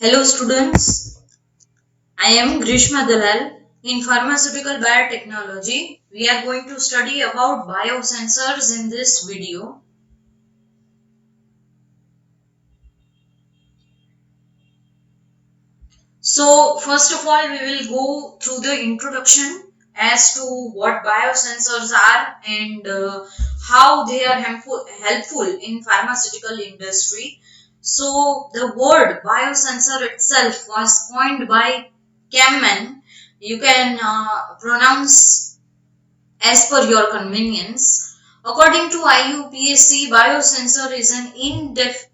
Hello students, I am Grishma Dalal. In pharmaceutical biotechnology, we are going to study about biosensors in this video. So first of all, we will go through the introduction as to what biosensors are and how they are helpful in pharmaceutical industry. So the word biosensor itself was coined by Kamman. You can pronounce as per your convenience. According to IUPAC, biosensor is an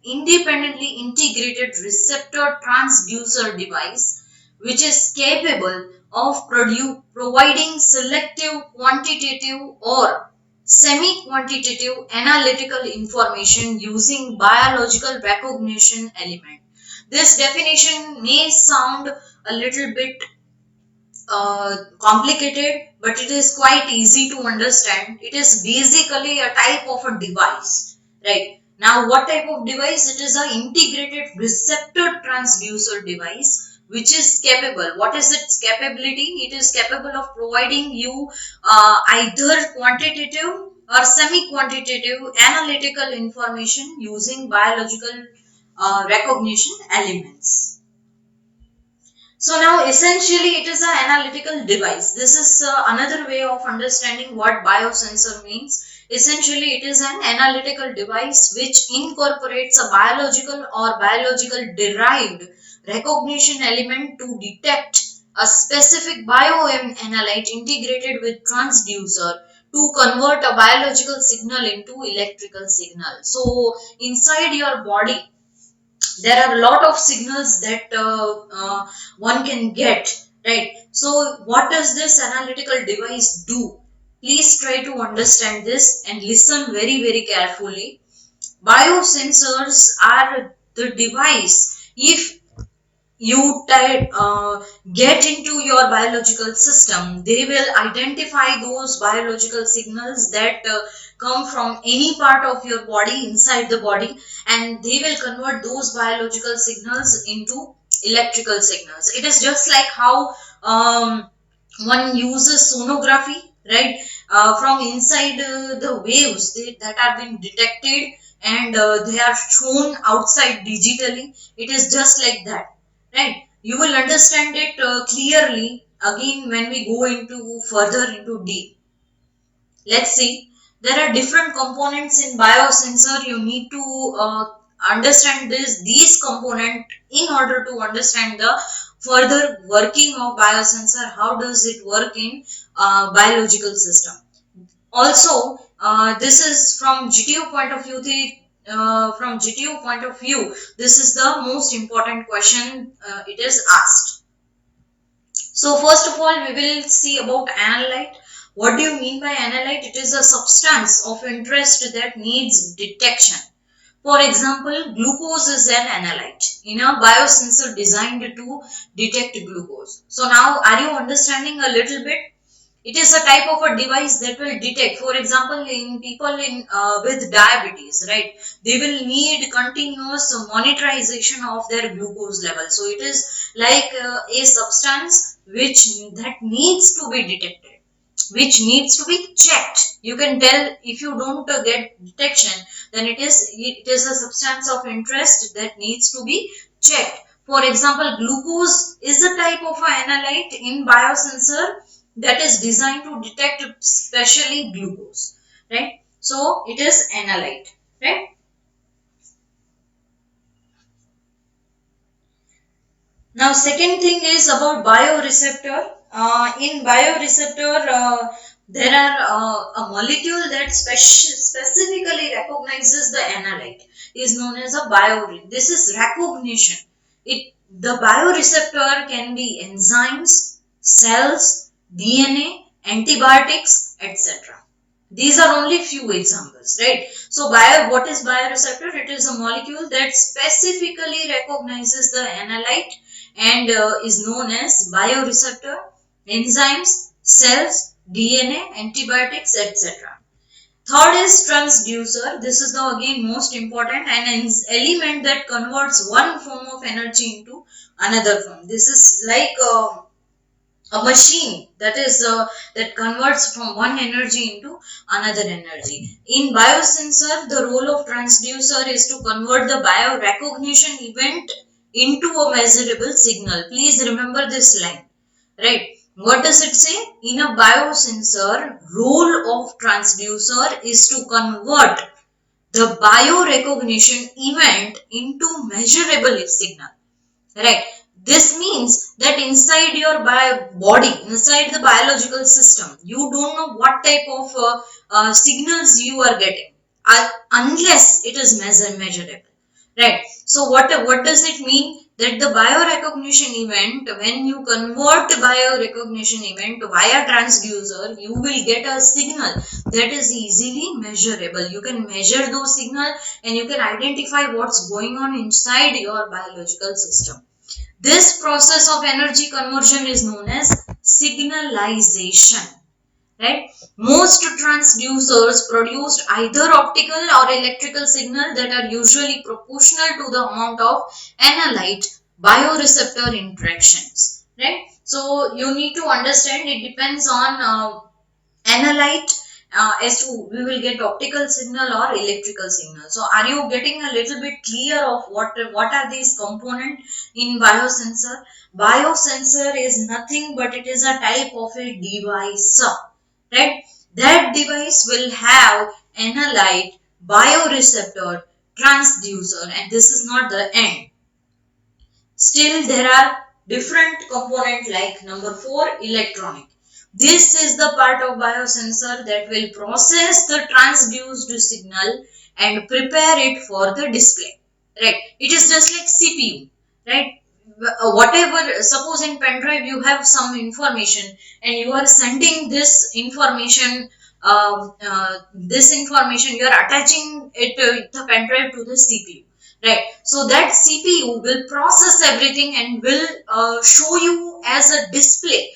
independently integrated receptor transducer device which is capable of providing selective quantitative or semi-quantitative analytical information using biological recognition element. This definition may sound a little bit complicated, but it is quite easy to understand. It is basically a type of a device, right? Now, what type of device? It is an integrated receptor transducer device which is capable. What is its capability? It is capable of providing you either quantitative or semi-quantitative analytical information using biological recognition elements. So now essentially it is an analytical device. This is another way of understanding what biosensor means. Essentially it is an analytical device which incorporates a biological or biological derived recognition element to detect a specific bioanalyte integrated with transducer to convert a biological signal into electrical signal. So inside your body there are a lot of signals that one can get, right? So what does this analytical device do? Please try to understand this and listen very very carefully. Biosensors are the device. If you get into your biological system, they will identify those biological signals that come from any part of your body inside the body, and they will convert those biological signals into electrical signals. It is just like how one uses sonography, right? From inside the waves that are being detected and they are shown outside digitally. It is just like that, right? You will understand it clearly again when we go into further into deep. Let's see. There are different components in biosensor. You need to understand these component in order to understand the further working of biosensor. How does it work in biological system? Also, this is from GTO point of view. From GTO point of view, this is the most important question it is asked. So first of all, we will see about analyte. What do you mean by analyte? It is a substance of interest that needs detection. For example, glucose is an analyte in a biosensor designed to detect glucose. So now, are you understanding a little bit? It is a type of a device that will detect. For example, in people in with diabetes, right? They will need continuous monitorization of their glucose level. So it is like a substance which that needs to be detected, which needs to be checked. You can tell if you don't get detection, then it is a substance of interest that needs to be checked. For example, glucose is a type of analyte in biosensor that is designed to detect especially glucose, right? So it is analyte, right? Now second thing is about bioreceptor. In bioreceptor, there are a molecule that specifically recognizes the analyte is known as a this is recognition. It The bioreceptor can be enzymes, cells, DNA, antibiotics, etc. These are only few examples, right? So what is bioreceptor? It is a molecule that specifically recognizes the analyte and is known as bioreceptor, enzymes, cells, DNA, antibiotics, etc. Third is transducer. This is the again most important, and an element that converts one form of energy into another form. This is like a machine that is that converts from one energy into another energy. In biosensor, the role of transducer is to convert the biorecognition event into a measurable signal. Please remember this line, right? What does it say? In a biosensor, role of transducer is to convert the biorecognition event into measurable signal. Right. This means that inside your body, inside the biological system, you don't know what type of signals you are getting unless it is measurable. Right. So what does it mean? That the biorecognition event, when you convert biorecognition event via transducer, you will get a signal that is easily measurable. You can measure those signals and you can identify what's going on inside your biological system. This process of energy conversion is known as signalization. Right? Most transducers produced either optical or electrical signal that are usually proportional to the amount of analyte bioreceptor interactions. Right? So you need to understand it depends on analyte as to we will get optical signal or electrical signal. So are you getting a little bit clear of what are these components in biosensor? Biosensor is nothing but it is a type of a device, right? That device will have analyte, bioreceptor, transducer, and this is not the end. Still, there are different components like number 4, electronic. This is the part of biosensor that will process the transduced signal and prepare it for the display. Right? It is just like CPU. Right? Whatever, suppose in pen drive you have some information and you are sending this information, you are attaching it the pen drive to the CPU. Right. So that CPU will process everything and will show you as a display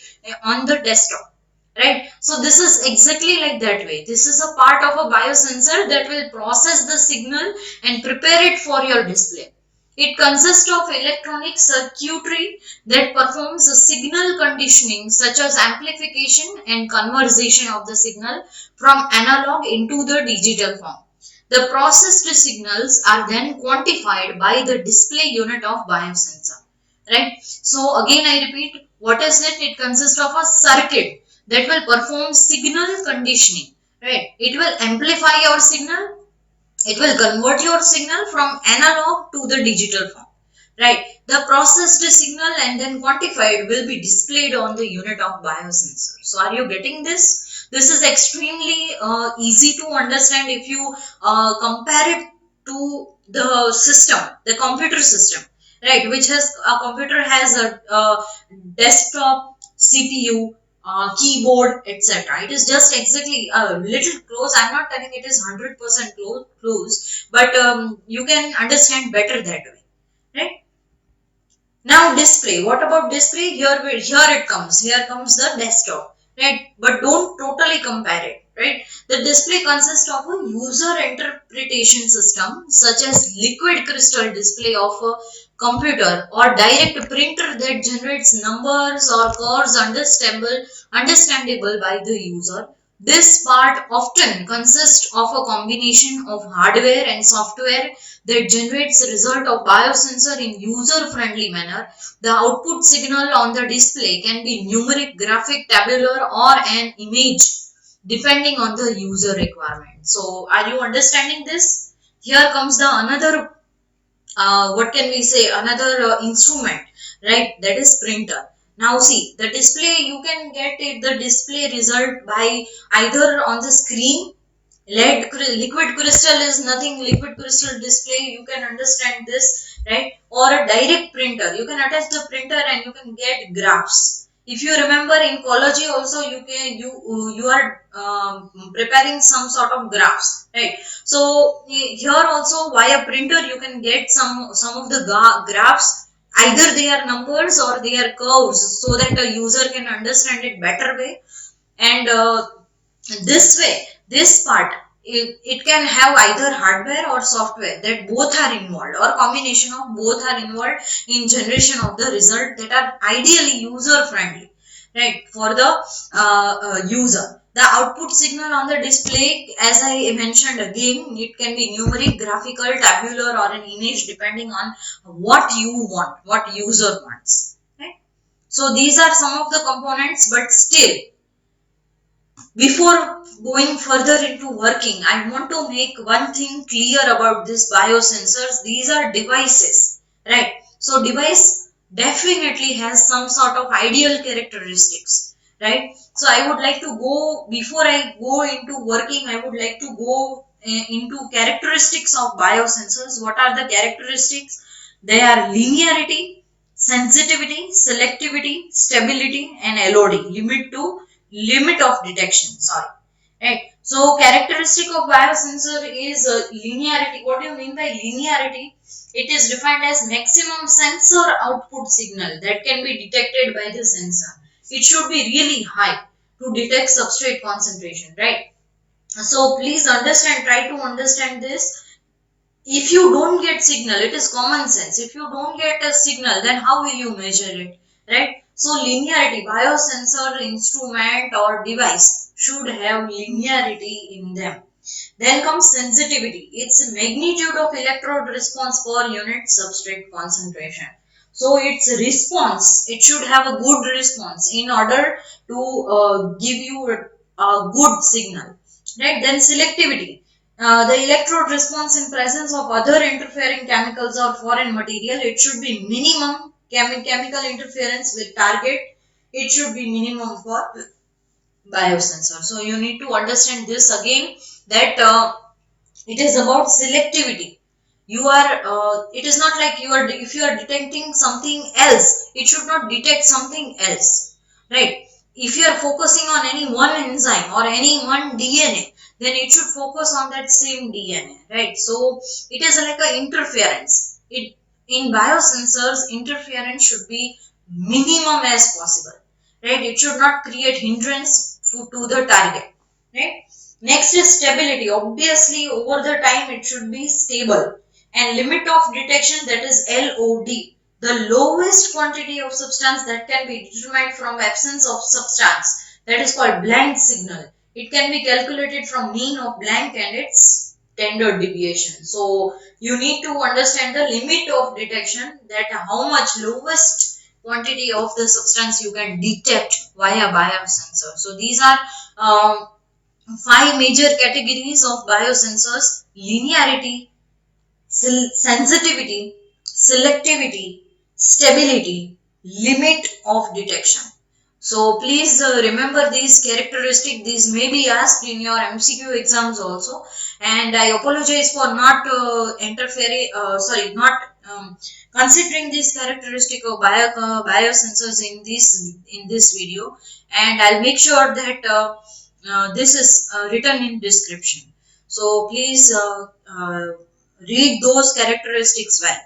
on the desktop. Right. So this is exactly like that way. This is a part of a biosensor that will process the signal and prepare it for your display. It consists of electronic circuitry that performs a signal conditioning such as amplification and conversion of the signal from analog into the digital form. The processed signals are then quantified by the display unit of biosensor. Right? So again I repeat, what is it? It consists of a circuit that will perform signal conditioning. Right? It will amplify your signal. It will convert your signal from analog to the digital form. Right? The processed signal and then quantified will be displayed on the unit of biosensor. So are you getting this? This is extremely easy to understand if you compare it to the system, the computer system, right? Which has a computer has a desktop, CPU, keyboard, etc. It is just exactly a little close. I'm not telling it is 100% close, but you can understand better that way, right? Now display. What about display? Here it comes. Here comes the desktop, right? But don't totally compare it, right? The display consists of a user interpretation system such as liquid crystal display of a computer or direct printer that generates numbers or curves understandable by the user. This part often consists of a combination of hardware and software that generates a result of biosensor in user-friendly manner. The output signal on the display can be numeric, graphic, tabular, or an image depending on the user requirement. So, are you understanding this? Here comes the another, what can we say, another instrument, right? That is printer. Now see, the display, you can get it, the display result by either on the screen. Liquid crystal is nothing, liquid crystal display, you can understand this, right? Or a direct printer, you can attach the printer and you can get graphs. If you remember in ecology also, you are preparing some sort of graphs, right? So here also via printer you can get some of the graphs, either they are numbers or they are curves, so that a user can understand it better way. And this way, this part, it can have either hardware or software, that both are involved, or combination of both are involved in generation of the result that are ideally user friendly, right, for the user. The output signal on the display, as I mentioned again, it can be numeric, graphical, tabular, or an image, depending on what you want, what user wants, right? So these are some of the components, but still, before going further into working, I want to make one thing clear about this biosensors. These are devices, right? So device definitely has some sort of ideal characteristics, right? So I would like to go, before I go into working, I would like to go into characteristics of biosensors. What are the characteristics? They are linearity, sensitivity, selectivity, stability, and LOD, limit of detection, sorry, right? So characteristic of biosensor is linearity. What do you mean by linearity? It is defined as maximum sensor output signal that can be detected by the sensor. It should be really high to detect substrate concentration, right? So please understand, try to understand this. If you don't get signal, it is common sense, if you don't get a signal, then how will you measure it, right? So linearity, biosensor instrument or device should have linearity in them. Then comes sensitivity. It's magnitude of electrode response per unit substrate concentration. So its response, it should have a good response in order to give you a good signal, right? Then selectivity, the electrode response in presence of other interfering chemicals or foreign material, it should be minimum chemical interference with target. It should be minimum for biosensor. So you need to understand this again, that it is about selectivity. You are it is not like you are, if you are detecting something else, it should not detect something else, right? If you are focusing on any one enzyme or any one DNA, then it should focus on that same DNA, right? So it is like an interference. It, in biosensors, interference should be minimum as possible, right? It should not create hindrance to the target, right? Next is stability. Obviously, over the time it should be stable. And limit of detection, that is LOD, the lowest quantity of substance that can be determined from absence of substance. That is called blank signal. It can be calculated from mean of blank and its standard deviation. So you need to understand the limit of detection, that how much lowest quantity of the substance you can detect via biosensor. So these are five major categories of biosensors: linearity, sensitivity, selectivity, stability, limit of detection. So please remember these characteristics. These may be asked in your MCQ exams also. And I apologize for not not considering this characteristic of biosensors in this video. And I'll make sure that this is written in description. So please read those characteristics well,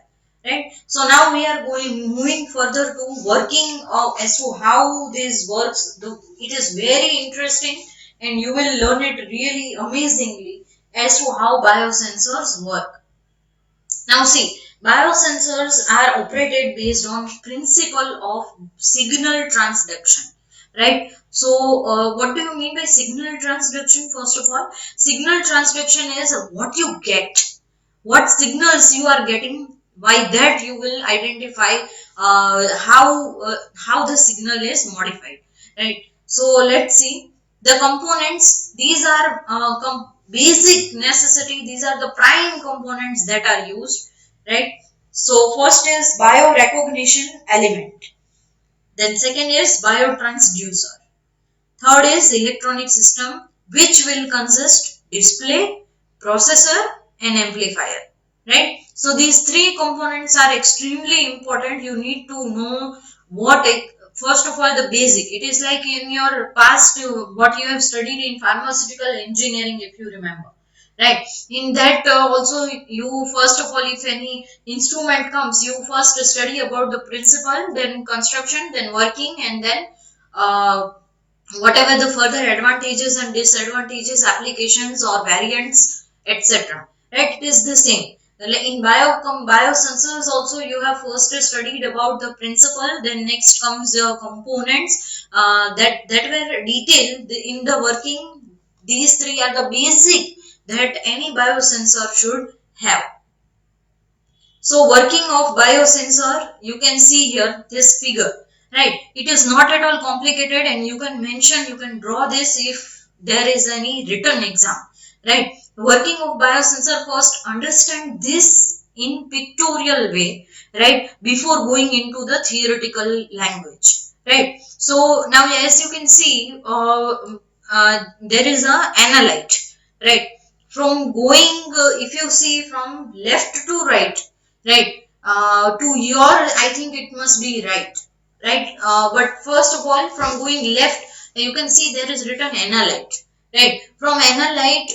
right? So now we are moving further to working as to how this works. It is very interesting, and you will learn it really amazingly as to how biosensors work. Now see, biosensors are operated based on principle of signal transduction, right? So what do you mean by signal transduction? First of all, signal transduction is what you get, what signals you are getting. By that you will identify how the signal is modified, right? So let's see the components. These are basic necessity. These are the prime components that are used, right? So first is biorecognition element, then second is biotransducer, third is electronic system, which will consist display, processor, and amplifier, right? So these three components are extremely important. You need to know what first of all, the basic. It is like in your past what you have studied in pharmaceutical engineering, if you remember, right? In that also, you first of all, if any instrument comes, you first study about the principle, then construction, then working, and then uh, whatever the further advantages and disadvantages, applications or variants, etc. Right? It is the same. Like in biosensors also, you have first studied about the principle, then next comes the components that were detailed in the working. These three are the basic that any biosensor should have. So working of biosensor, you can see here this figure, right? It is not at all complicated, and you can mention, you can draw this if there is any written exam, right? Working of biosensor, first understand this in pictorial way, right? Before going into the theoretical language, right? So now as you can see, there is a analyte, right? From going, if you see from left to right, right, to your, I think it must be right, right, but first of all from going left, you can see there is written analyte, right? From analyte,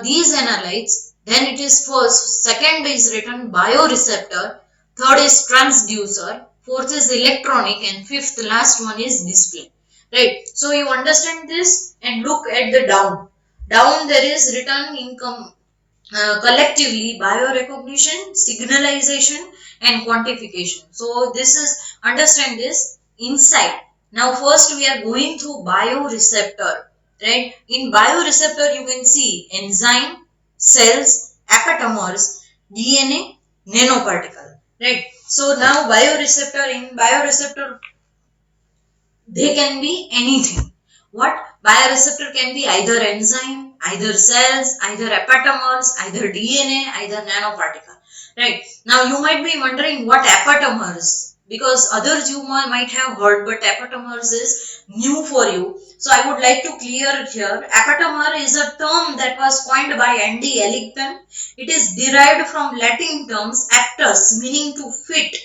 these analytes, then it is first, second is written bioreceptor, third is transducer, fourth is electronic, and fifth last one is display, right? So you understand this and look at the down there is written in collectively biorecognition, signalization, and quantification. So this is, understand this inside. Now first we are going through bioreceptor, right? In bioreceptor you can see enzyme, cells, apetamers, DNA, nanoparticle, right? So now bioreceptor, in bioreceptor they can be anything. What? Bioreceptor can be either enzyme, either cells, either apetamers, either DNA, either nanoparticle. Right. Now you might be wondering what apetamers, because others you might have heard, but apetamers is new for you. So I would like to clear here. Apetamer is a term that was coined by Andy Ellicton. It is derived from Latin terms aptus, meaning to fit,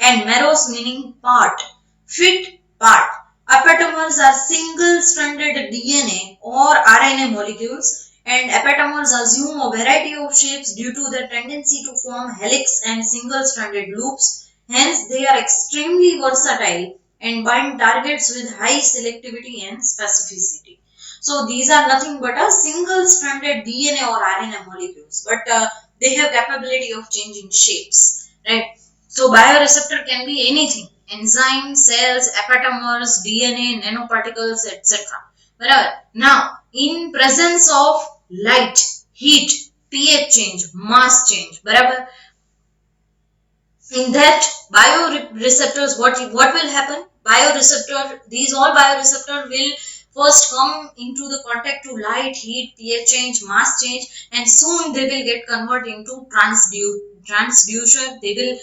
and meros, meaning part. Fit, part. Apetamers are single-stranded DNA or RNA molecules, and apetamers assume a variety of shapes due to their tendency to form helix and single-stranded loops. Hence, they are extremely versatile and bind targets with high selectivity and specificity. So, these are nothing but a single-stranded DNA or RNA molecules, but they have capability of changing shapes, right? So bioreceptor can be anything: enzymes, cells, apetamers, DNA, nanoparticles, etc. Whatever. Now, in presence of light, heat, pH change, mass change, whatever, in that bioreceptors, what will happen? Bioreceptor, these all bioreceptor will first come into the contact to light, heat, pH change, mass change, and soon they will get converted into transducer. They will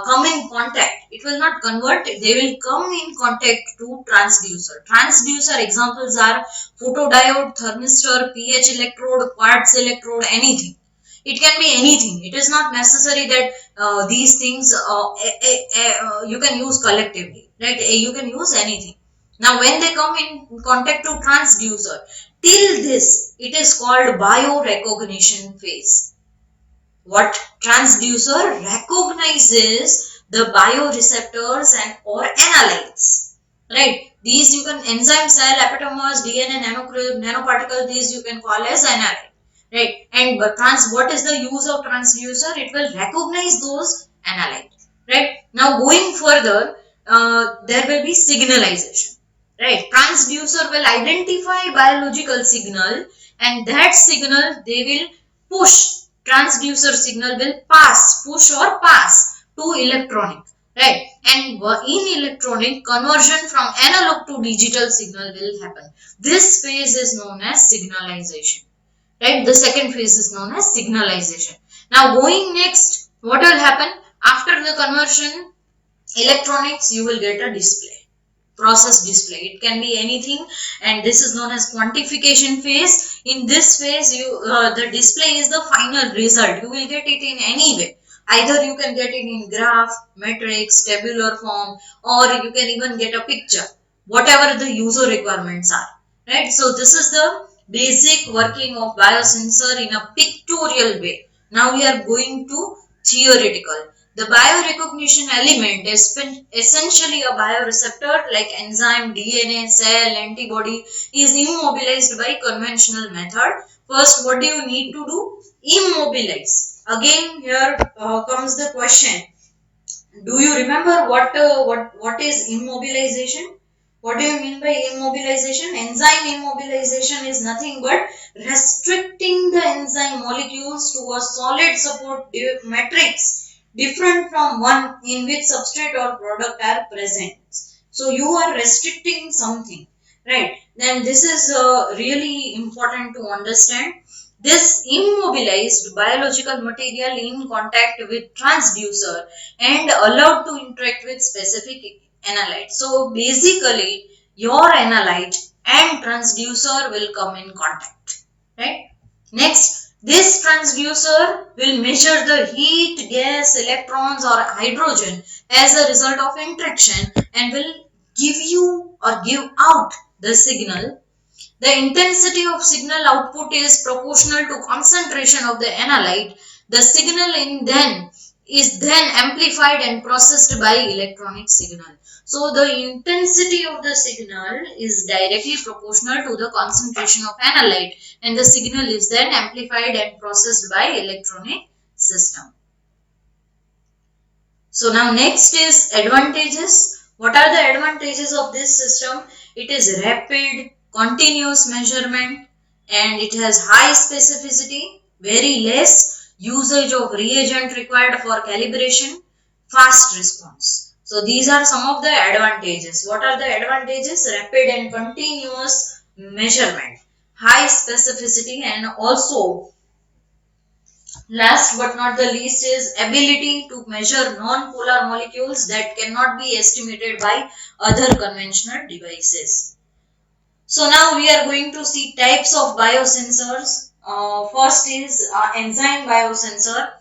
come in contact. It will not convert, they will come in contact to transducer. Transducer examples are photodiode, thermistor, pH electrode, quartz electrode, anything. It can be anything. It is not necessary that these things you can use collectively, right? You can use anything. Now when they come in contact to transducer, till this it is called biorecognition phase. What? Transducer recognizes the bioreceptors and or analytes, right? These you can, enzyme, cell, apetamers, DNA, nanoparticle, these you can call as analyte, right? And but what is the use of transducer? It will recognize those analyte, right? Now going further, there will be signalization, right? Transducer will identify biological signal, and that signal they will push. Transducer signal will push or pass to electronic, right? And in electronic, conversion from analog to digital signal will happen. This phase is known as signalization, right? The second phase is known as signalization. Now going next, what will happen after the conversion? Electronics, you will get a display, process display. It can be anything, and this is known as quantification phase. In this phase, the display is the final result. You will get it in any way. Either you can get it in graph, matrix, tabular form, or you can even get a picture, whatever the user requirements are, right? So this is the basic working of biosensor in a pictorial way. Now we are going to theoretical. The biorecognition element is essentially a bioreceptor like enzyme, DNA, cell, antibody is immobilized by conventional method. First, what do you need to do? Immobilize. Again, here comes the question. Do you remember what is immobilization? What do you mean by immobilization? Enzyme immobilization is nothing but restricting the enzyme molecules to a solid support matrix different from one in which substrate or product are present. So you are restricting something, right? Then this is really important to understand. This immobilized biological material in contact with transducer and allowed to interact with specific analyte. So basically, your analyte and transducer will come in contact, right? Next, this transducer will measure the heat, gas, electrons or hydrogen as a result of interaction and will give you or give out the signal. The intensity of signal output is proportional to concentration of the analyte. The signal in then is then amplified and processed by electronic signal. So the intensity of the signal is directly proportional to the concentration of analyte and the signal is then amplified and processed by electronic system. So now next is advantages. What are the advantages of this system? It is rapid, continuous measurement and it has high specificity, very less usage of reagent required for calibration, fast response. So these are some of the advantages. What are the advantages? Rapid and continuous measurement, high specificity and also last but not the least is ability to measure non-polar molecules that cannot be estimated by other conventional devices. So now we are going to see types of biosensors. First is enzyme biosensor,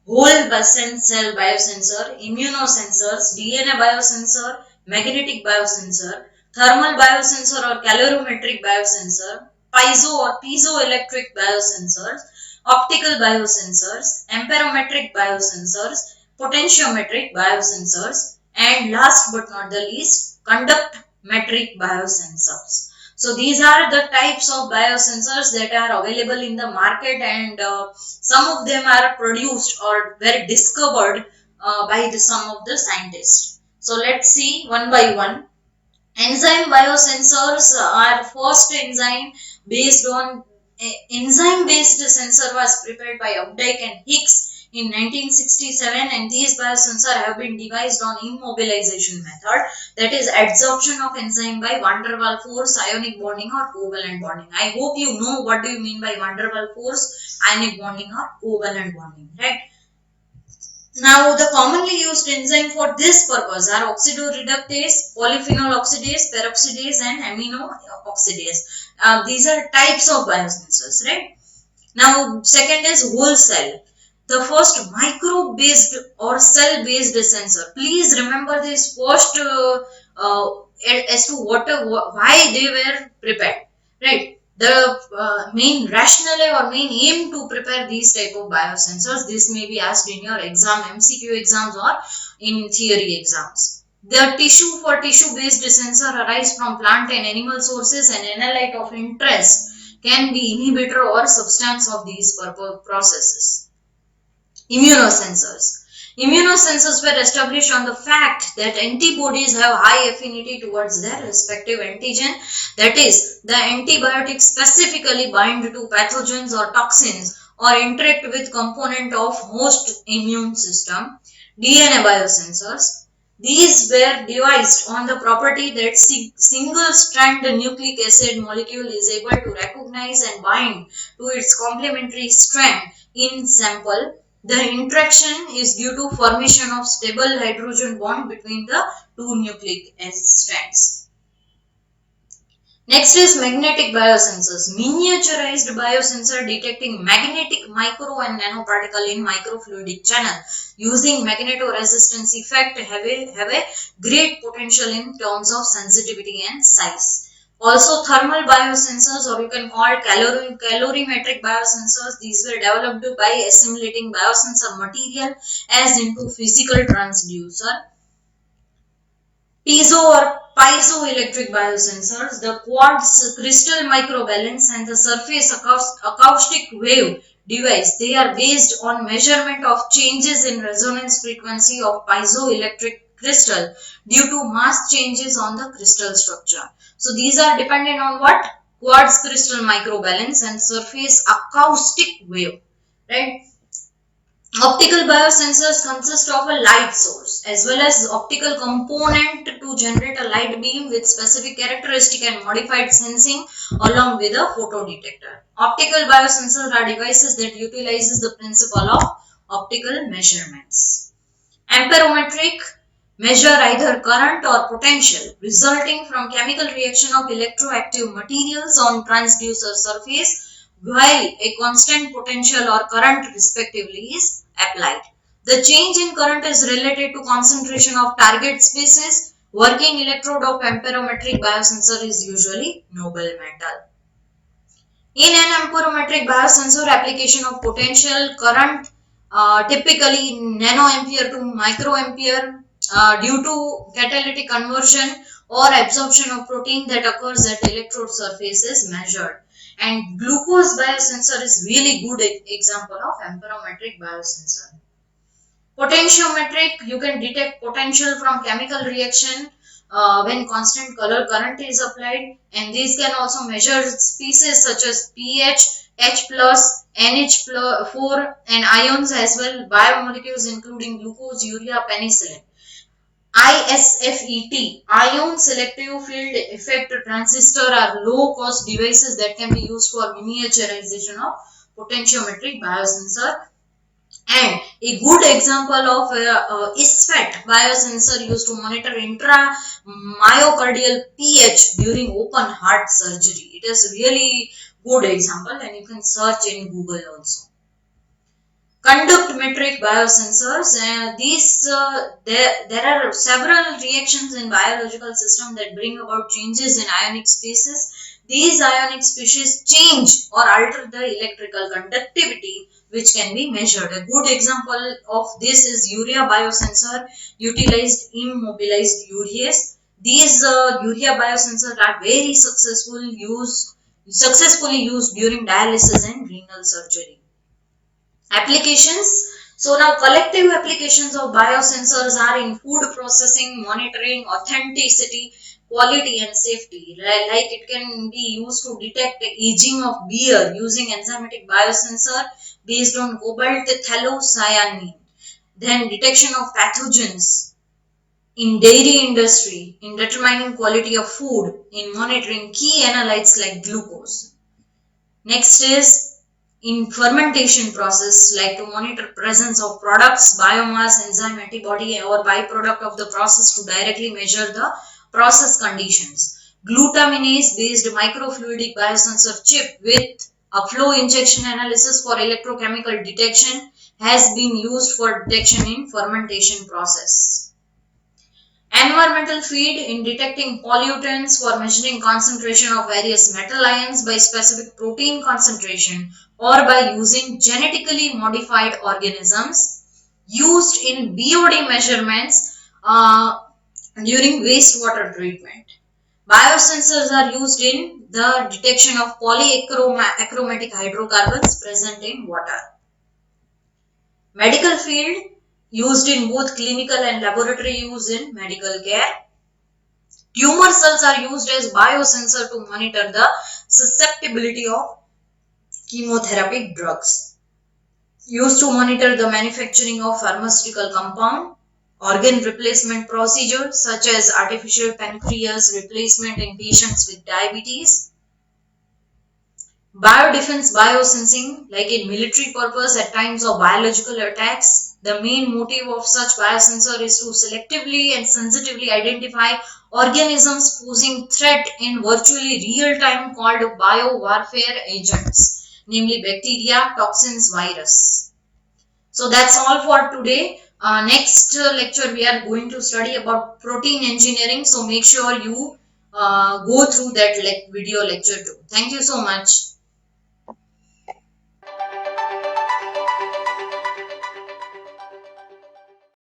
whole cell biosensor, immunosensors, DNA biosensor, magnetic biosensor, thermal biosensor or calorimetric biosensor, piezo or piezoelectric biosensors, optical biosensors, amperometric biosensors, potentiometric biosensors, and last but not the least, conduct metric biosensors. So these are the types of biosensors that are available in the market and some of them are produced or were discovered by some of the scientists. So let's see one by one. Enzyme biosensors are first enzyme based sensor was prepared by Updike and Hicks in 1967 and these biosensors have been devised on immobilization method, that is adsorption of enzyme by van der Waals force, ionic bonding or covalent bonding. I hope you know what do you mean by van der Waals force, ionic bonding or covalent bonding, right? Now, the commonly used enzyme for this purpose are oxidoreductase, polyphenol oxidase, peroxidase, and amino oxidase. These are types of biosensors, right? Now, second is whole cell. The first microbe-based or cell-based sensor. Please remember this first uh, as to why they were prepared, right? The main rationale or main aim to prepare these type of biosensors, this may be asked in your exam, MCQ exams or in theory exams. The tissue based sensor arise from plant and animal sources and analyte of interest can be inhibitor or substance of these processes. Immunosensors. Immunosensors were established on the fact that antibodies have high affinity towards their respective antigen. That is, the antibiotics specifically bind to pathogens or toxins or interact with component of host immune system. DNA biosensors. These were devised on the property that single-strand nucleic acid molecule is able to recognize and bind to its complementary strand in sample. The interaction is due to formation of stable hydrogen bond between the two nucleic acid strands. Next is magnetic biosensors. Miniaturized biosensor detecting magnetic micro and nanoparticle in microfluidic channel using magnetoresistance effect have a great potential in terms of sensitivity and size. Also thermal biosensors, or you can call calorimetric biosensors, these were developed by assimilating biosensor material as into physical transducer. Piezo or piezoelectric biosensors, the quartz crystal microbalance and the surface acoustic wave device, they are based on measurement of changes in resonance frequency of piezoelectric crystal due to mass changes on the crystal structure. So these are dependent on what? Quartz crystal microbalance and surface acoustic wave, right? Optical biosensors consist of a light source as well as optical component to generate a light beam with specific characteristic and modified sensing along with a photodetector. Optical biosensors are devices that utilizes the principle of optical measurements. Amperometric measure either current or potential resulting from chemical reaction of electroactive materials on transducer surface while a constant potential or current respectively is applied. The change in current is related to concentration of target species. Working electrode of amperometric biosensor is usually noble metal. In an amperometric biosensor, application of potential current, typically nanoampere to microampere, due to catalytic conversion or absorption of protein that occurs at electrode surface is measured. And glucose biosensor is really good example of amperometric biosensor. Potentiometric, you can detect potential from chemical reaction when constant color current is applied, and these can also measure species such as pH, H plus, NH4 and ions as well, biomolecules including glucose, urea, penicillin. ISFET, ion selective field effect transistor, are low cost devices that can be used for miniaturization of potentiometric biosensor. And a good example of ISFET biosensor used to monitor intramyocardial pH during open heart surgery. It is really good example and you can search in Google also. Conduct metric biosensors, there are several reactions in biological system that bring about changes in ionic species. These ionic species change or alter the electrical conductivity which can be measured. A good example of this is urea biosensor utilized immobilized urease. These urea biosensors are very successfully used during dialysis and renal surgery. Applications. So now collective applications of biosensors are in food processing, monitoring, authenticity, quality and safety. Like it can be used to detect the aging of beer using enzymatic biosensor based on cobalt phthalocyanine. Then detection of pathogens in dairy industry, in determining quality of food, in monitoring key analytes like glucose. Next is in fermentation process, like to monitor presence of products, biomass, enzyme, antibody or byproduct of the process to directly measure the process conditions. Glutaminase based microfluidic biosensor chip with a flow injection analysis for electrochemical detection has been used for detection in fermentation process. Environmental feed in detecting pollutants for measuring concentration of various metal ions by specific protein concentration or by using genetically modified organisms used in BOD measurements during wastewater treatment. Biosensors are used in the detection of polyachromatic hydrocarbons present in water. Medical field used in both clinical and laboratory use in medical care. Tumor cells are used as biosensor to monitor the susceptibility of chemotherapeutic drugs. Used to monitor the manufacturing of pharmaceutical compound, organ replacement procedures such as artificial pancreas replacement in patients with diabetes. Biodefense biosensing, like in military purpose at times of biological attacks. The main motive of such biosensor is to selectively and sensitively identify organisms posing threat in virtually real time called biowarfare agents, namely bacteria, toxins, virus. So that's all for today. Next lecture we are going to study about protein engineering. So make sure you go through that video lecture too. Thank you so much.